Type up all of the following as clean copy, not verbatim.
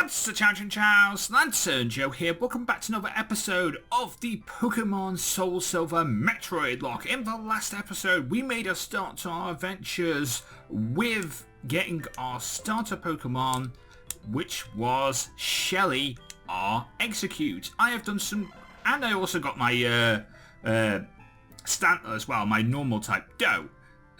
That's the Chinchows, and Joe here. Welcome back to another episode of the Pokemon Soul Silver Metroid-Locke. In the last episode, we made a start to our adventures with getting our starter Pokemon, which was Shelly, our Execute. I have done some, and I also got my Stantler as well, my normal type Doe.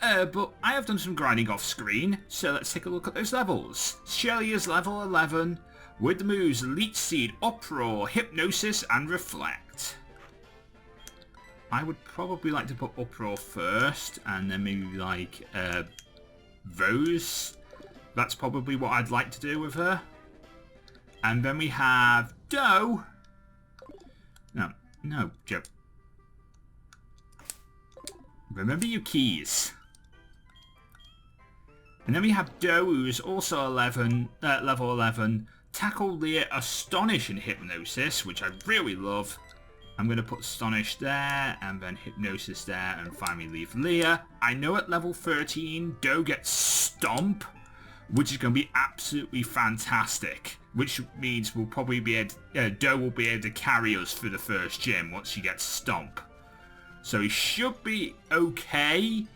But I have done some grinding off screen, so let's take a look at those levels. Shelly is level 11, with the moves Leech Seed, Uproar, Hypnosis, and Reflect. I would probably like to put Uproar first, and then maybe like Rose. That's probably what I'd like to do with her. And then we have Doe. No, Joe. Remember your keys. And then we have Doe, who's also level 11. Tackle, Leer, Astonish, and Hypnosis, which I really love. I'm going to put Astonish there, and then Hypnosis there, and finally leave Leer. I know at level 13, Doe gets Stomp, which is going to be absolutely fantastic. Which means we'll probably be able to, Doe will be able to carry us through the first gym once she gets Stomp. So he should be okay.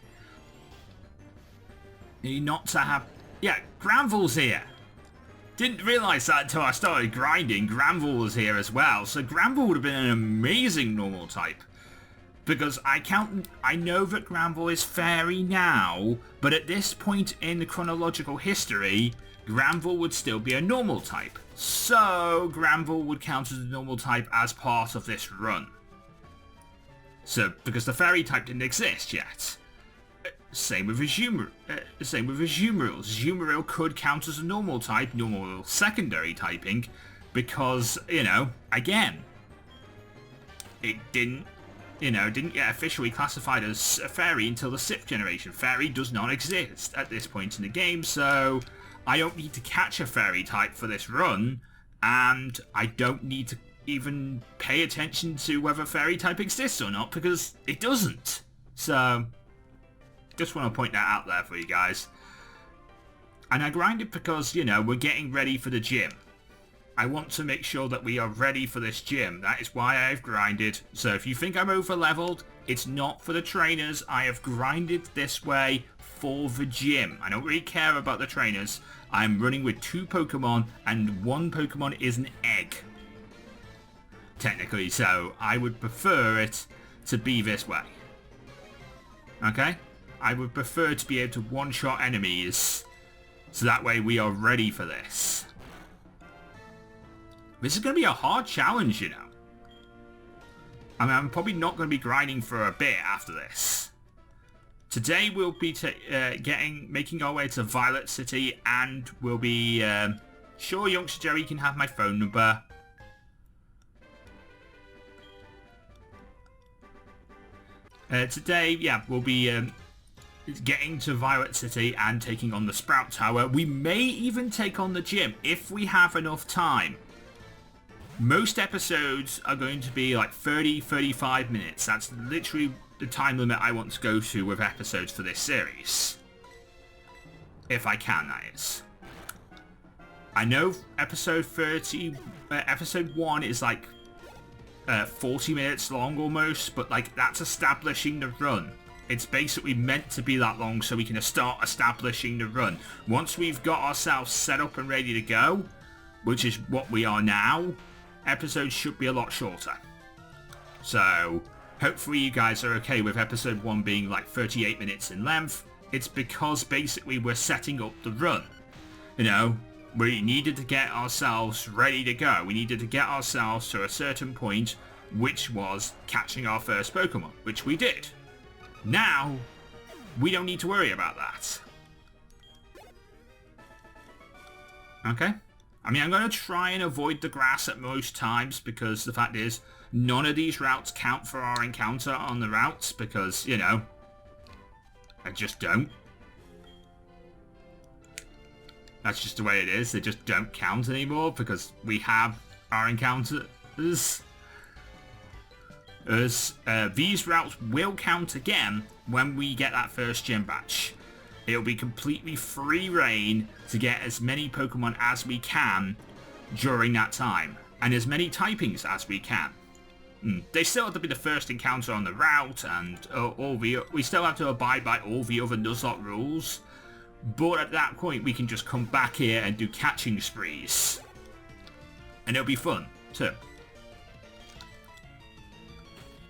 Not to have... Yeah, Granville's here. Didn't realise that until I started grinding. Granville was here as well. So Granville would have been an amazing normal type. Because I know that Granville is fairy now, but at this point in the chronological history, Granville would still be a normal type. So Granville would count as a normal type as part of this run. So, because the fairy type didn't exist yet. Same with Azumarill. Azumarill could count as a normal type, normal secondary typing, because, again, it didn't get officially classified as a fairy until the 6th generation. Fairy does not exist at this point in the game, so I don't need to catch a fairy type for this run, and I don't need to even pay attention to whether fairy type exists or not, because it doesn't. So, just want to point that out there for you guys. And I grinded because, we're getting ready for the gym. I want to make sure that we are ready for this gym. That is why I've grinded. So if you think I'm over leveled, it's not for the trainers. I have grinded this way for the gym. I don't really care about the trainers. I'm running with 2 Pokemon, and 1 Pokemon is an egg. Technically, so I would prefer it to be this way. Okay? I would prefer to be able to one-shot enemies, so that way we are ready for this. This is going to be a hard challenge, I mean, I'm probably not going to be grinding for a bit after this. Today we'll be making our way to Violet City, and we'll be... sure, Youngster Jerry can have my phone number. Today, we'll be getting to Violet City and taking on the Sprout Tower. We may even take on the gym if we have enough time. Most episodes are going to be like 30-35 minutes. That's literally the time limit I want to go to with episodes for this series. If I can, that is. I know episode 1 is like 40 minutes long almost, but like that's establishing the run. It's basically meant to be that long so we can start establishing the run. Once we've got ourselves set up and ready to go, which is what we are now, episodes should be a lot shorter. So hopefully you guys are okay with episode 1 being like 38 minutes in length. It's because basically we're setting up the run. We needed to get ourselves ready to go. We needed to get ourselves to a certain point, which was catching our first Pokemon, which we did. Now, we don't need to worry about that. Okay? I mean, I'm going to try and avoid the grass at most times, because the fact is, none of these routes count for our encounter on the routes, because, I just don't. That's just the way it is. They just don't count anymore because we have our encounters. These routes will count again when we get that first gym batch. It'll be completely free reign to get as many Pokemon as we can during that time, and as many typings as we can. They still have to be the first encounter on the route, and we still have to abide by all the other Nuzlocke rules, but at that point we can just come back here and do catching sprees. And it'll be fun, too.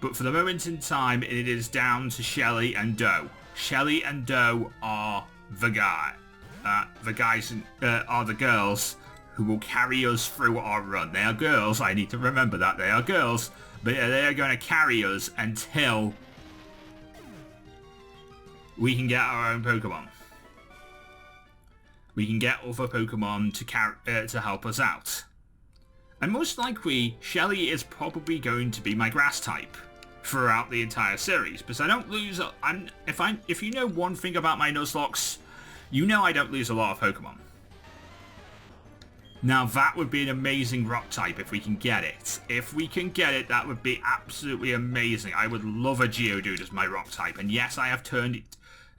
But for the moment in time, it is down to Shelly and Doe. Shelly and Doe are the guy. The guys are the girls who will carry us through our run. They are girls, I need to remember that. They are girls, but they are going to carry us until we can get our own Pokemon. We can get other Pokemon to help us out. And most likely, Shelly is probably going to be my grass type throughout the entire series, because I don't lose. If you know one thing about my Nuzlockes, you know I don't lose a lot of Pokemon. Now that would be an amazing rock type if we can get it. If we can get it, that would be absolutely amazing. I would love a Geodude as my rock type, and yes, I have turned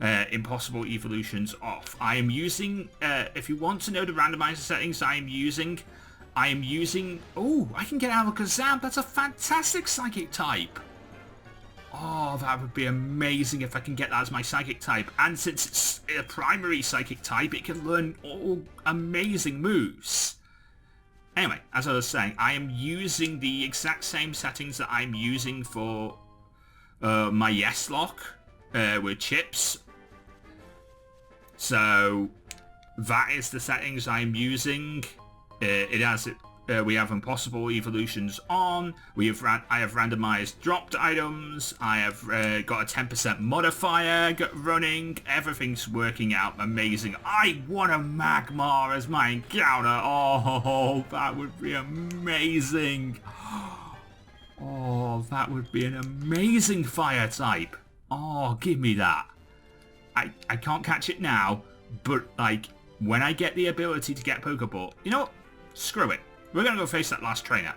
impossible evolutions off. I am using. If you want to know the randomizer settings, I am using. Oh, I can get AnriKurokaze. That's a fantastic psychic type. Oh, that would be amazing if I can get that as my psychic type. And since it's a primary psychic type, it can learn all amazing moves. Anyway, as I was saying, I am using the exact same settings that I'm using for my Yes-Lock with chips. So that is the settings I'm using. We have impossible evolutions on. I have randomized dropped items. I have got a 10% modifier running. Everything's working out amazing. I want a Magmar as my encounter. Oh, that would be amazing. Oh, that would be an amazing fire type. Oh, give me that. I can't catch it now, but like when I get the ability to get Pokeball, you know what? Screw it. We're going to go face that last trainer.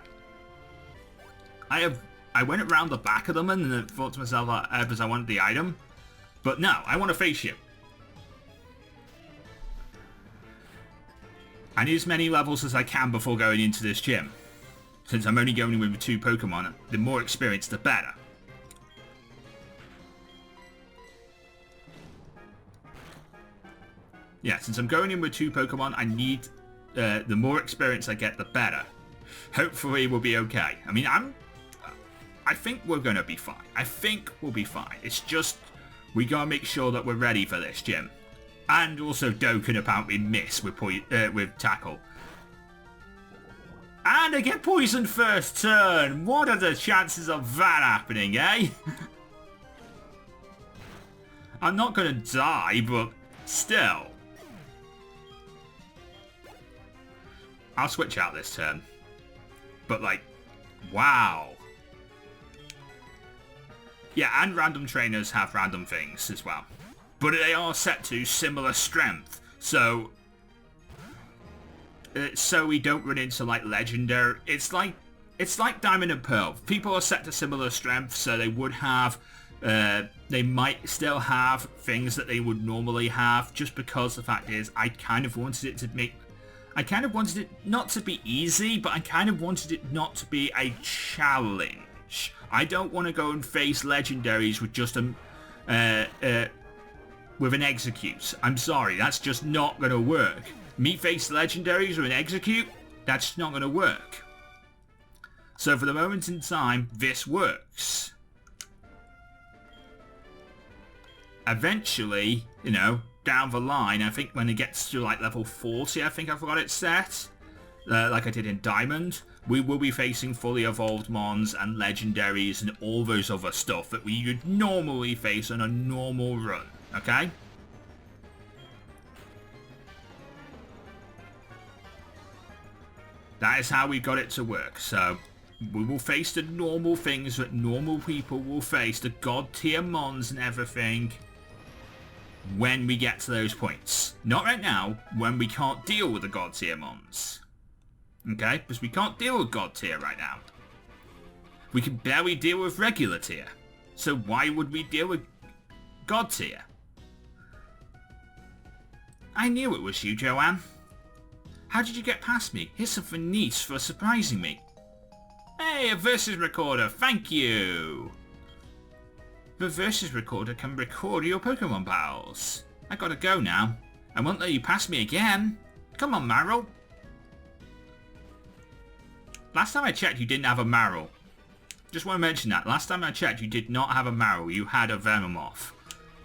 I went around the back of them and then thought to myself, because I wanted the item. But no, I want to face you. I need as many levels as I can before going into this gym. Since I'm only going in with 2 Pokemon, the more experience, the better. Yeah, since I'm going in with 2 Pokemon, I need... the more experience I get, the better. Hopefully we'll be okay. I mean, I think we're going to be fine. I think we'll be fine. It's just, we got to make sure that we're ready for this gym. And also, Doe can apparently miss with Tackle. And I get poisoned first turn. What are the chances of that happening, eh? I'm not going to die, but still. I'll switch out this turn. But like, wow. Yeah, and random trainers have random things as well. But they are set to similar strength. So we don't run into like legendary. It's like Diamond and Pearl. People are set to similar strength, so they would have they might still have things that they would normally have, just because the fact is I kind of wanted it not to be easy, but I kind of wanted it not to be a challenge. I don't want to go and face legendaries with just with an execute. I'm sorry, that's just not going to work. Me face legendaries with an execute, that's not going to work. So for the moment in time, this works. Eventually, you know, down the line, I think when it gets to like level 40, I think I've got it set, like I did in Diamond, we will be facing fully evolved mons and legendaries and all those other stuff that we would normally face on a normal run, okay? That is how we got it to work. So we will face the normal things that normal people will face, the god tier mons and everything, when we get to those points. Not right now, when we can't deal with the god tier mons. Okay? Because we can't deal with god tier right now. We can barely deal with regular tier. So why would we deal with god tier? I knew it was you, Joanne. How did you get past me? Here's something neat for surprising me. Hey, a versus recorder, thank you! The versus recorder can record your Pokemon battles. I gotta go now. I won't let you pass me again. Come on, Marill. Last time I checked, you didn't have a Marill. Just want to mention that. Last time I checked, you did not have a Marill. You had a Venomoth.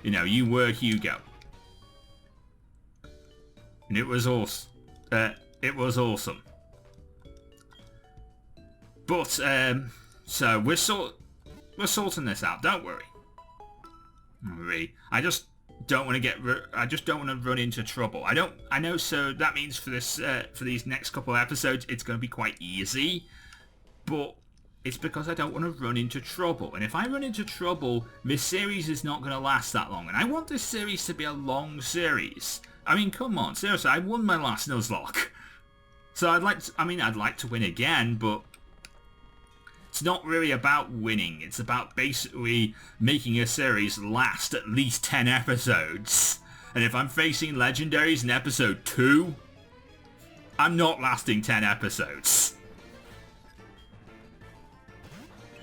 You know, you were Hugo. And it was awesome. Awesome. But, so we're sorting this out. Don't worry. I just don't want to run into trouble. I know. So that means for these next couple of episodes, it's going to be quite easy. But it's because I don't want to run into trouble. And if I run into trouble, this series is not going to last that long. And I want this series to be a long series. I mean, come on, seriously, I won my last Nuzlocke. So I'd like to win again, but it's not really about winning. It's about basically making a series last at least 10 episodes. And if I'm facing legendaries in episode 2, I'm not lasting 10 episodes.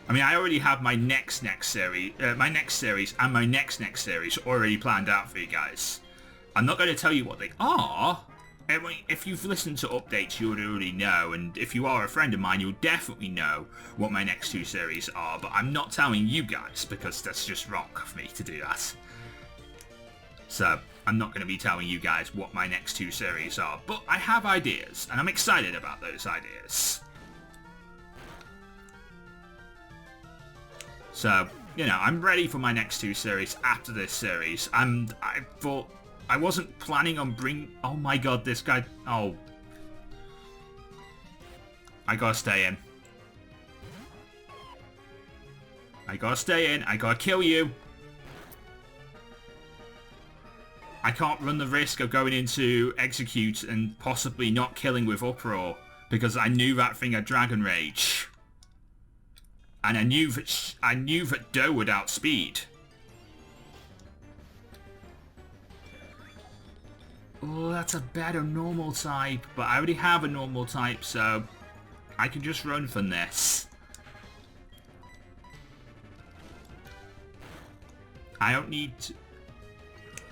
I mean, I already have my next series and my next series already planned out for you guys. I'm not going to tell you what they are. I mean, if you've listened to updates, you would already know, and if you are a friend of mine, you'll definitely know what my next 2 series are, but I'm not telling you guys, because that's just wrong of me to do that. So, I'm not going to be telling you guys what my next 2 series are, but I have ideas, and I'm excited about those ideas. So, you know, I'm ready for my next 2 series after this series, and I thought I wasn't planning on oh my god, this guy... Oh. I gotta stay in. I gotta kill you. I can't run the risk of going into Execute and possibly not killing with Uproar, because I knew that thing had Dragon Rage. And I knew that Doe would outspeed. Oh, that's a better normal type, but I already have a normal type, so I can just run from this. I don't need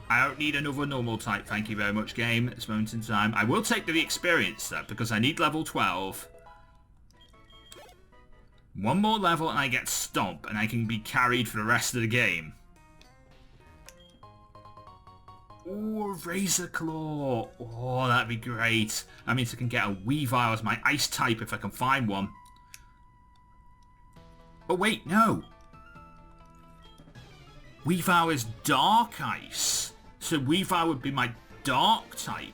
another normal type, thank you very much, game, at this moment in time. I will take the experience, though, because I need level 12. One more level and I get Stomp, and I can be carried for the rest of the game. Ooh, Razor Claw. Oh, that'd be great. That means I can get a Weavile as my ice type if I can find one. Oh wait, no. Weavile is Dark Ice. So Weavile would be my Dark type.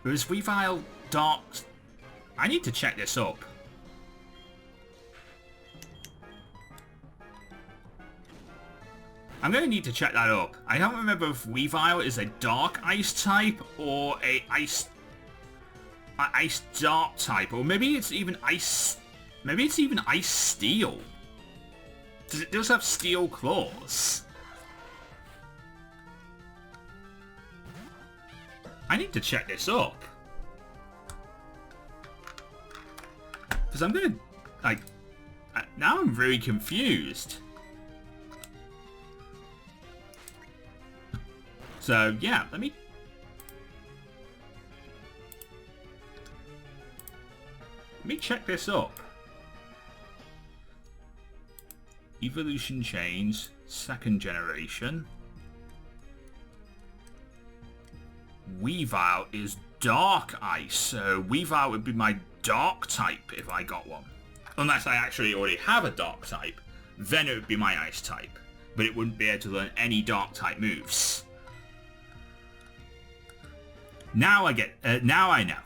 Or is Weavile Dark... I need to check this up. I'm going to need to check that up. I don't remember if Weavile is a Dark Ice type or a Ice Dark type, or maybe it's even Ice... Maybe it's even Ice Steel. Because it does have Steel Claws. I need to check this up. Because I'm going to... Like... Now I'm very confused. So, yeah, let me check this up. Evolution Chains, 2nd generation. Weavile is Dark Ice, so Weavile would be my Dark type if I got one. Unless I actually already have a Dark type, then it would be my Ice type. But it wouldn't be able to learn any Dark type moves. Now I get, now I know.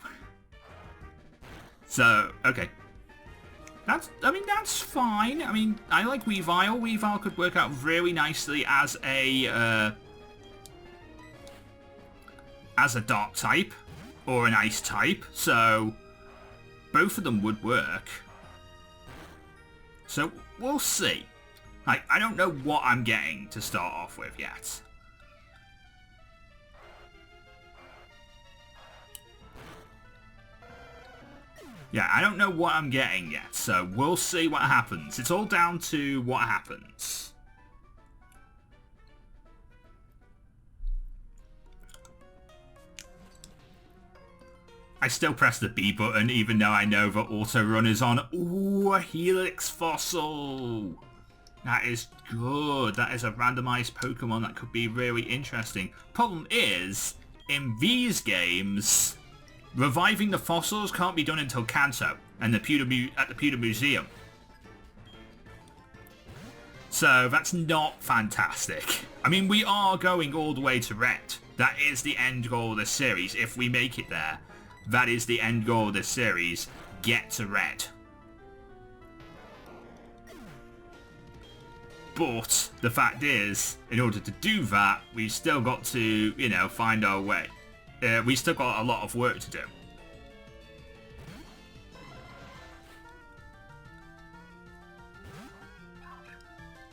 So, okay. That's fine. I mean, I like Weavile. Weavile could work out really nicely as a Dark type or an Ice type. So, both of them would work. So, we'll see. Like, I don't know what I'm getting to start off with yet. Yeah, I don't know what I'm getting yet, so we'll see what happens. It's all down to what happens. I still press the B button even though I know that auto run is on. Ooh, a Helix fossil! That is good. That is a randomized Pokemon that could be really interesting. Problem is, in these games, reviving the fossils can't be done until Kanto and at the Pewter Museum. So that's not fantastic. I mean, we are going all the way to Red. That is the end goal of this series. If we make it there, that is the end goal of this series. Get to Red. But the fact is, in order to do that, we've still got to, you know, find our way. We've still got a lot of work to do.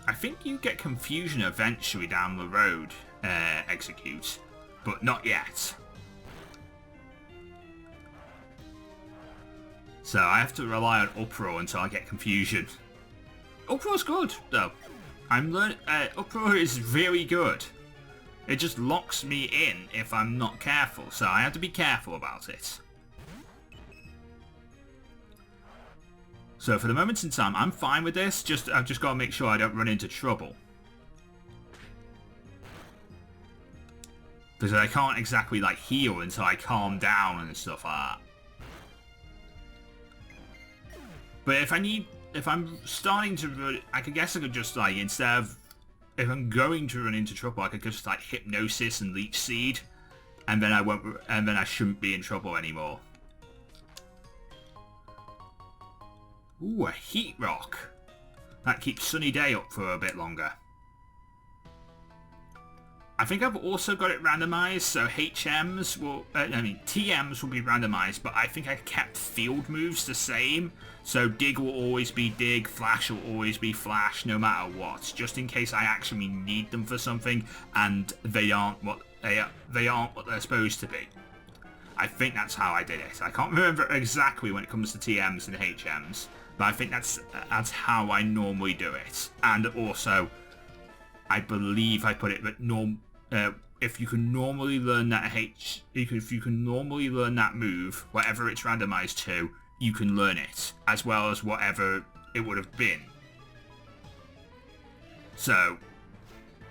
I think you get confusion eventually down the road, Execute, but not yet. So I have to rely on Uproar until I get confusion. Uproar's good, though. Uproar is very good. It just locks me in if I'm not careful, so I have to be careful about it. So for the moment in time, I'm fine with this. I've just got to make sure I don't run into trouble. Because I can't exactly like heal until I calm down and stuff like that. But if I'm starting to run, I guess I could just like, instead of, if I'm going to run into trouble, I could just like Hypnosis and Leech Seed, and then I shouldn't be in trouble anymore. Ooh, a Heat Rock. That keeps Sunny Day up for a bit longer. I think I've also got it randomized, so TMs will be randomized, but I think I kept field moves the same. So Dig will always be Dig, Flash will always be Flash, no matter what, just in case I actually need them for something and they aren't what they're supposed to be. I think that's how I did it. I can't remember exactly when it comes to TMs and HMs, but I think that's how I normally do it. And also, I believe I put it that if you can normally learn that if you can normally learn that move, whatever it's randomized to, you can learn it, as well as whatever it would have been. So,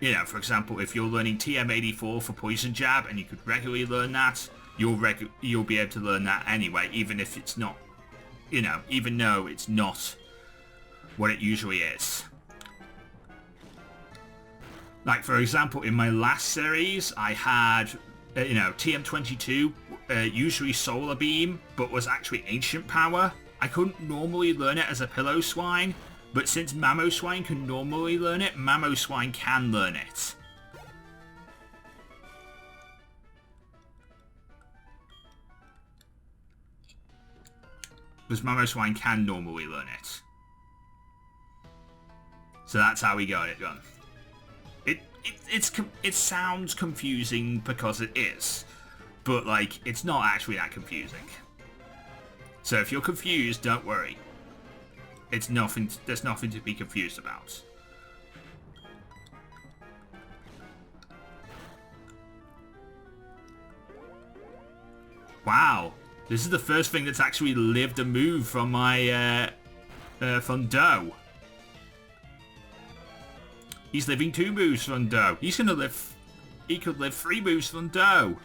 you know, for example, if you're learning TM84 for Poison Jab and you could regularly learn that, you'll be able to learn that anyway, even if it's not, you know, even though it's not what it usually is. Like, for example, in my last series, I had, you know, TM22, usually Solar Beam, but was actually Ancient Power. I couldn't normally learn it as a Pillow-Swine, but since Mamoswine can normally learn it, Mamoswine can learn it. Because Mamoswine can normally learn it. So that's how we got it done. It sounds confusing because it is, but like it's not actually that confusing. So if you're confused, don't worry. It's nothing. There's nothing to be confused about. Wow, this is the first thing that's actually lived a move from my from Doe. He's living 2 moves from Doe. He could live 3 moves from Doe.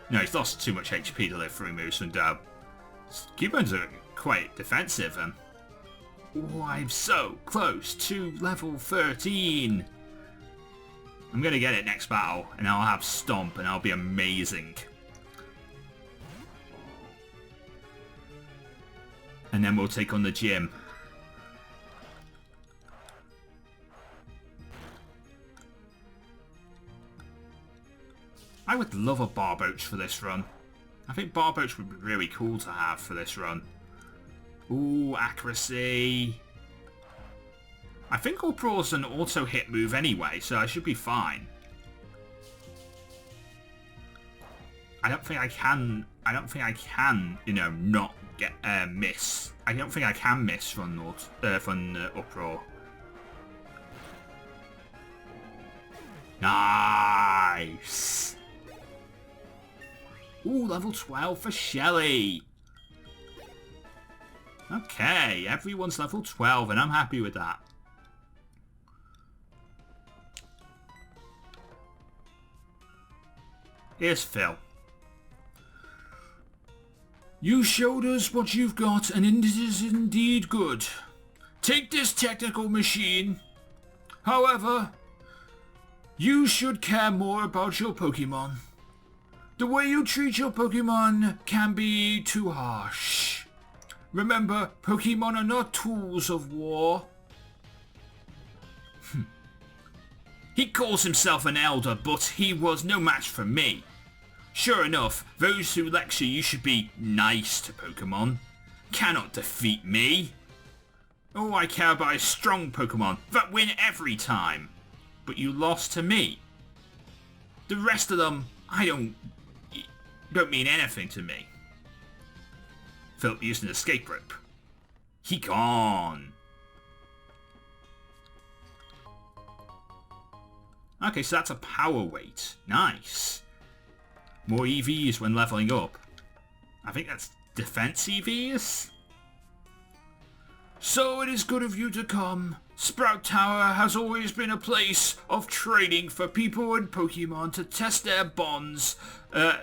No, he's lost too much HP to live 3 moves from Doe. Cubans are quite defensive. Oh, I'm so close to level 13. I'm gonna get it next battle, and I'll have Stomp, and I'll be amazing. And then we'll take on the gym. I would love a Barboach for this run. I think Barboach would be really cool to have for this run. Ooh, accuracy. I think Uproar's an auto-hit move anyway, so I should be fine. I don't think I can, you know, not get, miss. I don't think I can miss from Uproar. Nice! Ooh, level 12 for Shelly. Okay, everyone's level 12 and I'm happy with that. Here's Phil. You showed us what you've got and it is indeed good. Take this technical machine. However, you should care more about your Pokemon. The way you treat your Pokemon can be too harsh. Remember, Pokemon are not tools of war. He calls himself an elder, but he was no match for me. Sure enough, those who lecture you should be nice to Pokemon cannot defeat me. All I care about is strong Pokemon that win every time. But you lost to me. The rest of them, don't mean anything to me. Phil used an escape rope. He gone. Okay, so that's a power weight. Nice. More EVs when leveling up. I think that's defense EVs? So it is good of you to come. Sprout Tower has always been a place of training for people and Pokemon to test their bonds,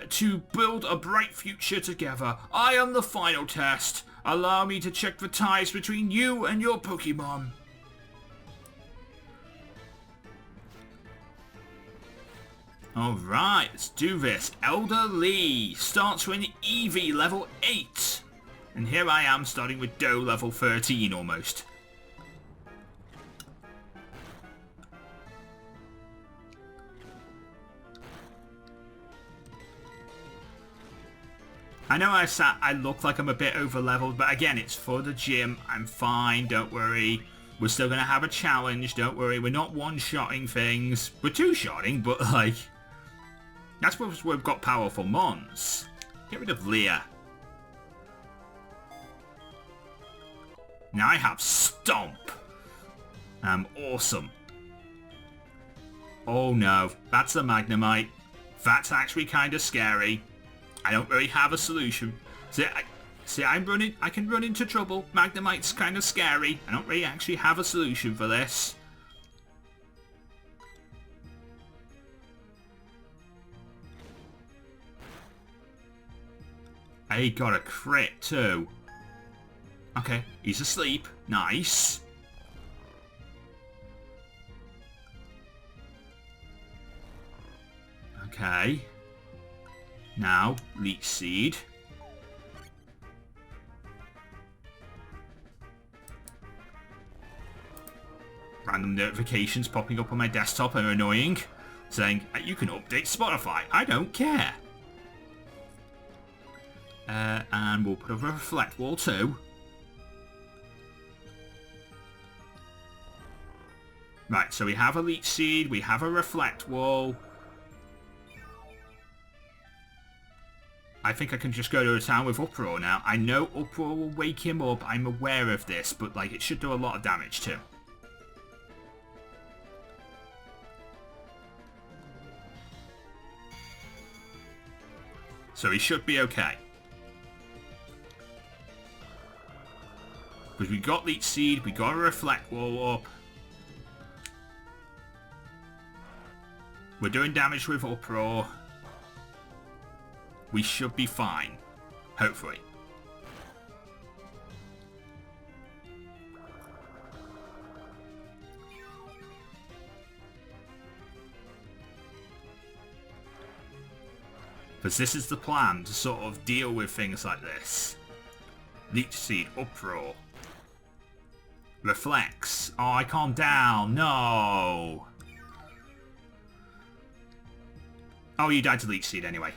to build a bright future together. I am the final test. Allow me to check the ties between you and your Pokemon. Alright, let's do this. Elder Lee starts with an EV level 8. And here I am starting with Doe level 13 almost. I know I look like I'm a bit over leveled, but again, it's for the gym. I'm fine, don't worry. We're still going to have a challenge, don't worry. We're not one-shotting things. We're two-shotting, but like... That's because we've got powerful mons. Get rid of Leah. Now I have Stomp. Awesome. Oh no, that's a Magnemite. That's actually kind of scary. I don't really have a solution. See, I can run into trouble. Magnemite's kind of scary. I don't really actually have a solution for this. I got a crit too. Okay, he's asleep. Nice. Okay. Now, Leech Seed. Random notifications popping up on my desktop are annoying. Saying, you can update Spotify. I don't care. And we'll put a Reflect Wall too. Right, so we have a Leech Seed, we have a Reflect Wall. I think I can just go to a town with Uproar now. I know Uproar will wake him up, I'm aware of this, but like it should do a lot of damage too. So he should be okay. Because we got Leech Seed, we got a Reflect Wall up. We're doing damage with Uproar. We should be fine. Hopefully. Because this is the plan to sort of deal with things like this. Leech Seed, Uproar. Reflex. Oh, I calmed down. No. Oh, you died to Leech Seed anyway.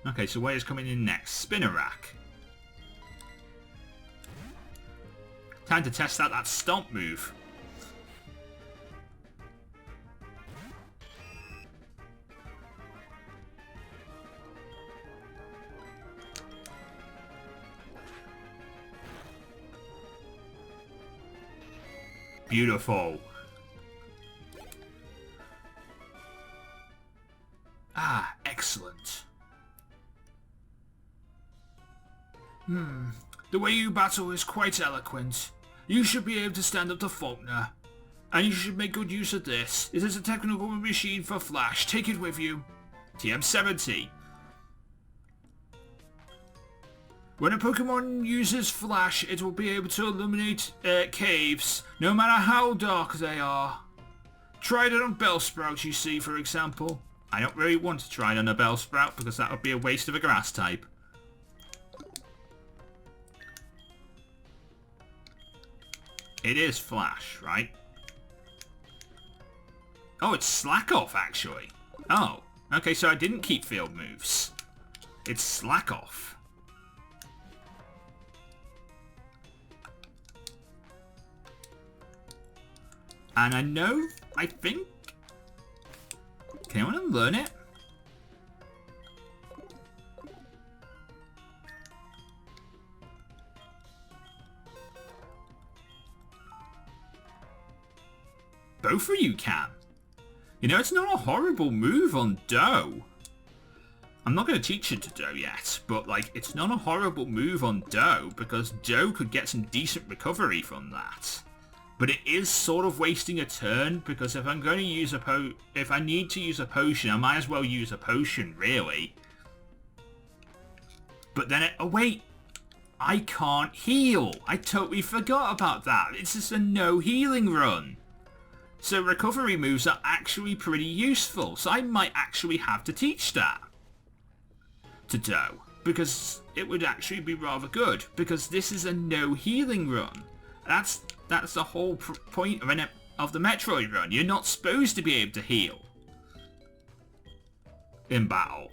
Okay, so where's coming in next? Spinnerack. Time to test out that Stomp move. Beautiful. Ah, excellent. The way you battle is quite eloquent. You should be able to stand up to Faulkner. And you should make good use of this. It is a technical machine for Flash. Take it with you. TM70. When a Pokemon uses Flash, it will be able to illuminate caves, no matter how dark they are. Try it on Bellsprout, you see, for example. I don't really want to try it on a Bellsprout because that would be a waste of a grass type. It is Flash, right? Oh, it's Slack Off, actually. Oh, okay, so I didn't keep field moves. It's Slack Off. And I think... Can anyone unlearn it? Both of you can. You know, it's not a horrible move on Doe. I'm not going to teach it to Doe yet, but, like, it's not a horrible move on Doe, because Doe could get some decent recovery from that. But it is sort of wasting a turn, because if I'm going to use if I need to use a potion, I might as well use a potion, really. But then oh wait, I can't heal. I totally forgot about that. It's just a no healing run. So recovery moves are actually pretty useful, so I might actually have to teach that to Doe, because it would actually be rather good, because this is a no healing run. That's the whole point of the Metroid run. You're not supposed to be able to heal in battle.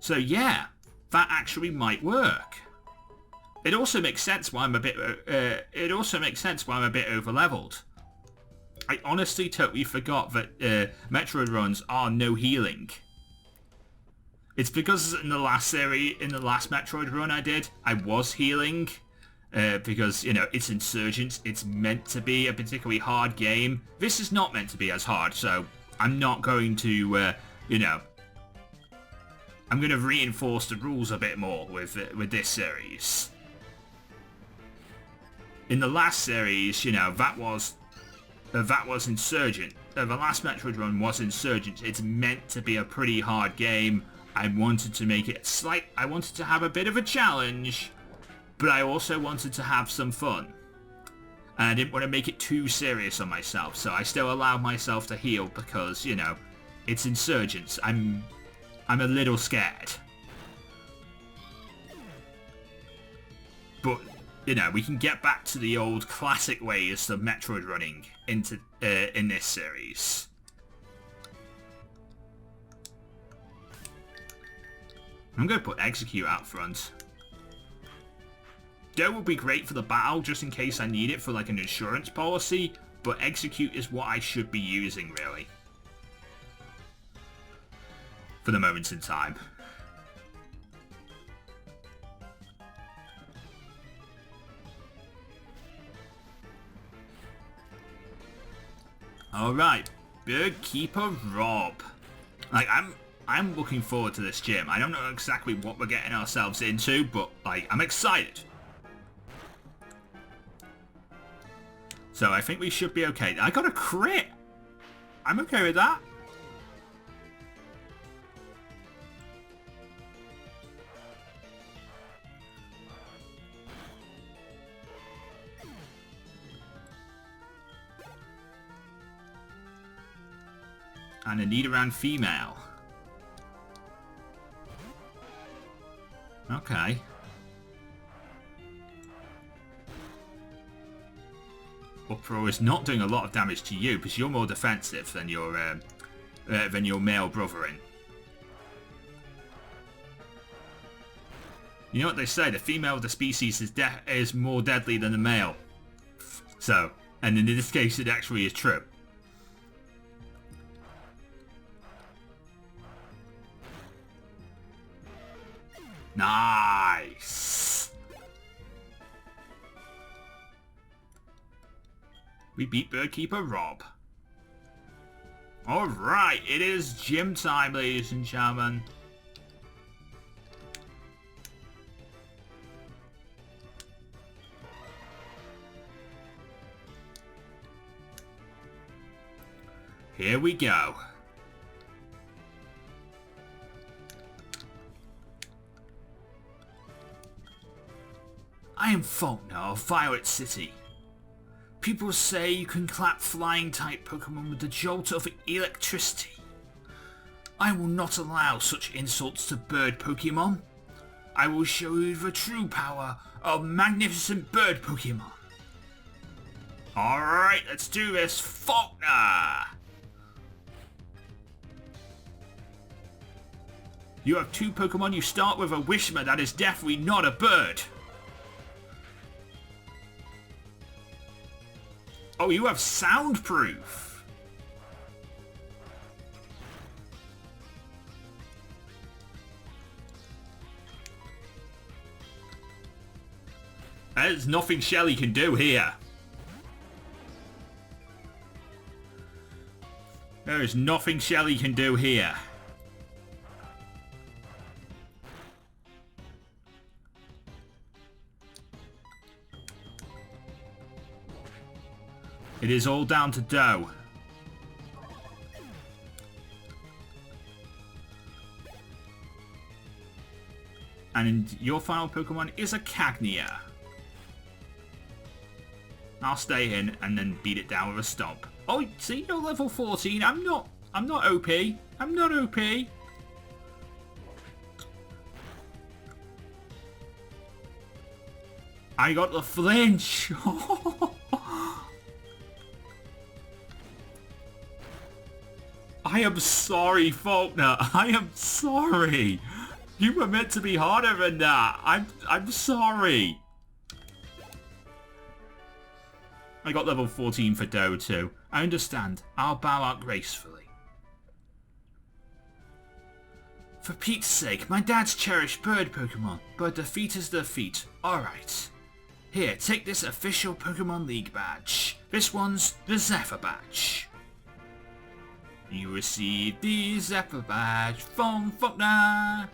So yeah, that actually might work. It also makes sense why I'm a bit. It also makes sense why I'm a bit over-leveled. I honestly totally forgot that Metroid runs are no healing. It's because in the last Metroid run I did, I was healing. Because, you know, it's Insurgence, it's meant to be a particularly hard game. This is not meant to be as hard, so I'm not going to, you know... I'm going to reinforce the rules a bit more with this series. In the last series, you know, that was Insurgent. The last Metroid run was Insurgent. It's meant to be a pretty hard game. I wanted to make it I wanted to have a bit of a challenge, but I also wanted to have some fun. And I didn't want to make it too serious on myself, so I still allowed myself to heal because, you know, it's Insurgents. I'm a little scared. But, you know, we can get back to the old classic ways of Metroid running in this series. I'm going to put Execute out front. Doe will be great for the battle just in case I need it for like an insurance policy, but Execute is what I should be using really. For the moments in time. Alright, Bird Keeper Rob. Like, I'm looking forward to this gym. I don't know exactly what we're getting ourselves into, but like, I'm excited. So I think we should be okay. I got a crit! I'm okay with that. And a Nidoran female. Okay. Uproar is not doing a lot of damage to you because you're more defensive than your male brotherin. You know what they say, the female of the species is more deadly than the male. So, and in this case it actually is true. Nice! We beat Birdkeeper Rob. Alright, it is gym time, ladies and gentlemen. Here we go. I am Faulkner of Violet City. People say you can clap flying-type Pokemon with the jolt of electricity. I will not allow such insults to bird Pokemon. I will show you the true power of magnificent bird Pokemon. Alright, let's do this, Faulkner! You have 2 Pokemon. You start with a Wishma. That is definitely not a bird. Oh, you have Soundproof. There's nothing Shelly can do here. There is nothing Shelly can do here. It is all down to Doe. And your final Pokemon is a Cagnia. I'll stay in and then beat it down with a Stomp. Oh, see, you're level 14. I'm not OP. I'm not OP. I got the flinch. I am sorry, Faulkner. I am sorry. You were meant to be harder than that. I'm sorry. I got level 14 for Doe too. I understand. I'll bow out gracefully. For Pete's sake, my dad's cherished bird Pokemon, but defeat is defeat. Alright. Here, take this official Pokemon League badge. This one's the Zephyr badge. You receive the Zephyr badge from Faulkner.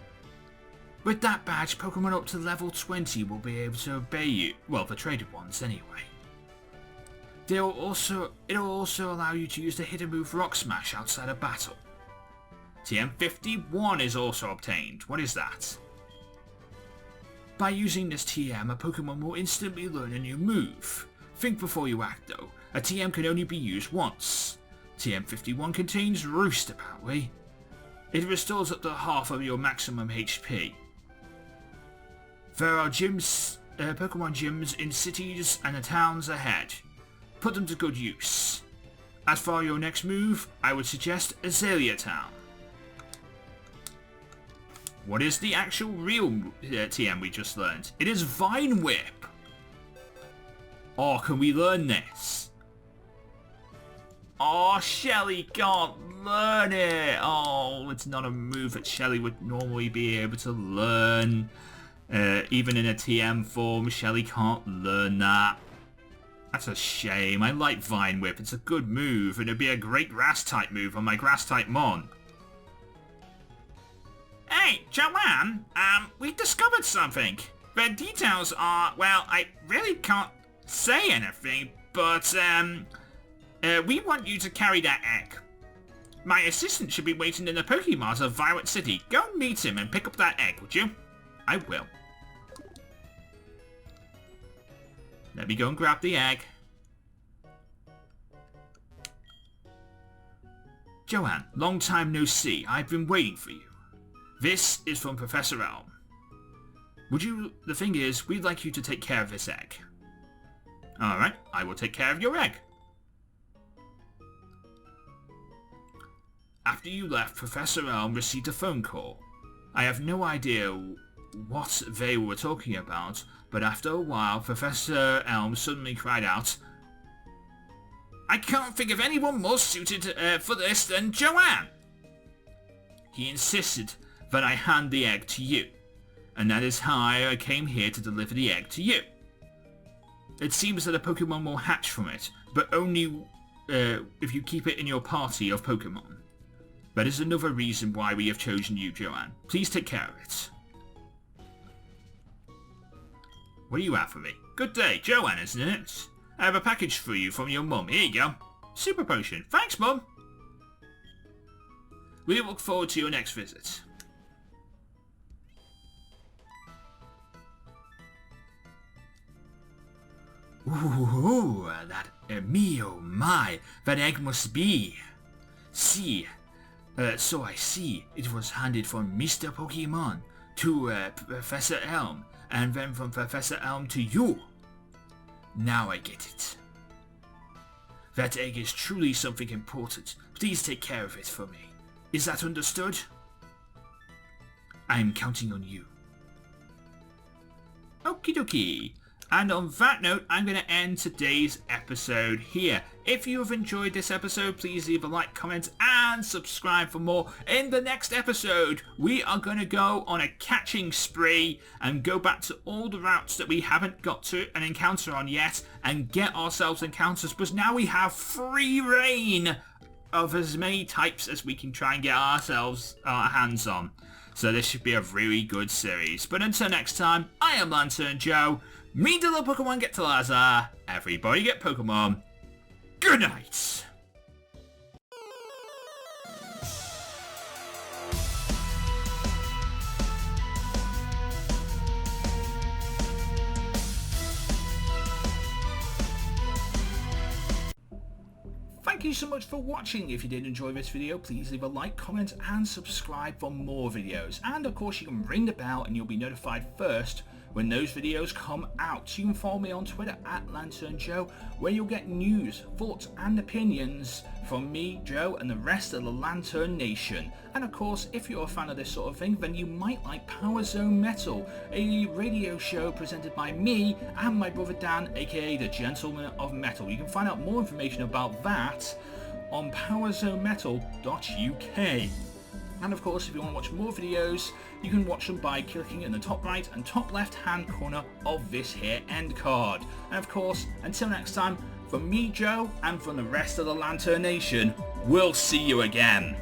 With that badge, Pokemon up to level 20 will be able to obey you. Well, the traded ones anyway. It'll also allow you to use the hidden move Rock Smash outside of battle. TM51 is also obtained. What is that? By using this TM, a Pokemon will instantly learn a new move. Think before you act though. A TM can only be used once. TM51 contains Roost apparently. It restores up to half of your maximum HP. There are gyms, Pokemon gyms in cities and the towns ahead. Put them to good use. As for your next move, I would suggest Azalea Town. What is the actual real TM we just learned? It is Vine Whip. Oh, can we learn this? Oh, Shelly can't learn it. Oh, it's not a move that Shelly would normally be able to learn. Even in a TM form, Shelly can't learn that. That's a shame. I like Vine Whip. It's a good move, and it'd be a great Grass-type move on my Grass-type Mon. Hey, Joanne, we discovered something. The details are, well, I really can't say anything, but, we want you to carry that egg. My assistant should be waiting in the Pokemart of Violet City. Go meet him and pick up that egg, would you? I will. Let me go and grab the egg. Joanne, long time no see. I've been waiting for you. This is from Professor Elm. The thing is, we'd like you to take care of this egg. Alright, I will take care of your egg. After you left, Professor Elm received a phone call. I have no idea what they were talking about, but after a while, Professor Elm suddenly cried out, I can't think of anyone more suited for this than Joanne! He insisted that I hand the egg to you, and that is how I came here to deliver the egg to you. It seems that a Pokemon will hatch from it. but only if you keep it in your party of Pokemon. That is another reason why we have chosen you, Joanne. Please take care of it. What do you have for me? Good day, Joanne, isn't it? I have a package for you from your mum. Here you go. Super potion. Thanks, Mum. We look forward to your next visit. Ooh, that, me oh my, that egg must be. See, so I see, it was handed from Mr. Pokemon to Professor Elm, and then from Professor Elm to you. Now I get it. That egg is truly something important. Please take care of it for me. Is that understood? I'm counting on you. Okie dokie. And on that note, I'm going to end today's episode here. If you have enjoyed this episode, please leave a like, comment, and subscribe for more. In the next episode, we are going to go on a catching spree and go back to all the routes that we haven't got to an encounter on yet and get ourselves encounters, because now we have free reign of as many types as we can try and get ourselves our hands on. So this should be a really good series. But until next time, I am Lantern Joe. Me to the Pokemon get to Lazar. Everybody get Pokemon. Good night. Thank you so much for watching. If you did enjoy this video, please leave a like, comment, and subscribe for more videos. And of course, you can ring the bell and you'll be notified first when those videos come out. You can follow me on Twitter at Lantern Joe, where you'll get news, thoughts, and opinions from me, Joe, and the rest of the Lantern Nation. And of course, if you're a fan of this sort of thing, then you might like Power Zone Metal, a radio show presented by me and my brother Dan, aka the Gentleman of Metal. You can find out more information about that on powerzonemetal.uk. And of course, if you want to watch more videos, you can watch them by clicking in the top right and top left hand corner of this here end card. And of course, until next time, from me, Joe, and from the rest of the Lantern Nation, we'll see you again.